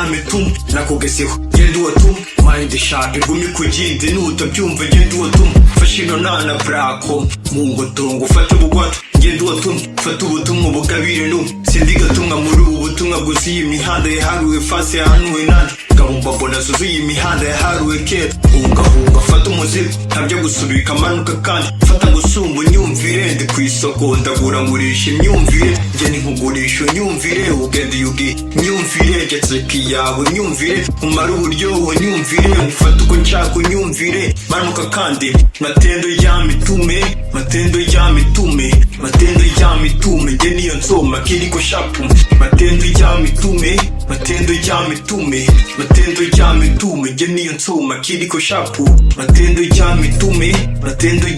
ya mitume nakugezeho genda uwatume mind sharp igumi kuginde nutabyumva genda uwatume fashino nana brako mungo tongo fata bugwato genda uwatume fata ubutumwa bugabire no sindi gatumwa muri ubutumwa gusi imihanda yaharuwe fase yahanuwe nandi gahumba bona zuzu imihanda yaharuwe kera hunga fata umuziro ntabyo gusubika manuka kandi fata gusumba nyumvire ndi kwisoko ndagura ngurisha imyumvire nge ni nkugurisha nyumvire ugende yugi nyumvire getseki yawe nyumvire umara uburyo nyumvire ufata uko nshaka nyumvire manuka kandi matendo ya mitume nge niyo nsoma kiriko shapu matendo ya mitume nge niyo nsoma kiriko shapu matendo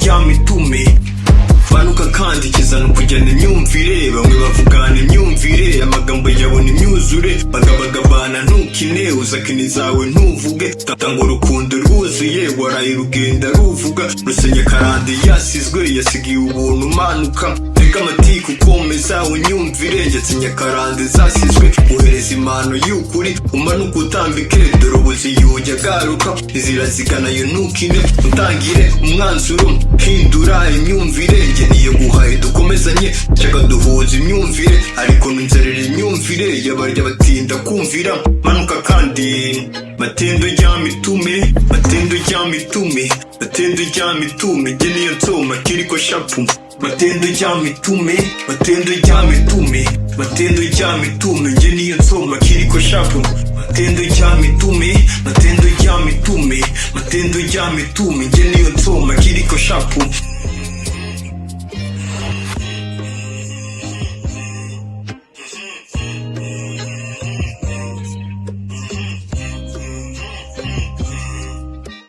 ya mitume manuka kandi kizana kujyana imyumvire bamwe bavugana imyumvire amagambo yabona imyuzure bagabagabana ntukine uzakini zawe ntuvuge tanga urukundo rwuzuye waraye rugenda ruvuga rusenya karande yasizwe yasigiye ubuntu manuka reka amatiku ukomeza unyumvire ndetse nyakarande zasizwe uhereza impano y'ukuri umanuka utambike dore ubuziyujya garuka izirazigana yo ntukine utangire umwanzuro hindura imyumvire niyo guhaye dukomezanye cyaka duhuza imyumvire ariko nunzerera imyumvire yabarya batinda kumvira manuka kandi matendo ya mitume nge niyo nsoma kiriko shapu matendo ya mitume nge niyo nsoma kiriko shapu matendo ya mitume nge niyo nsoma kiriko shapu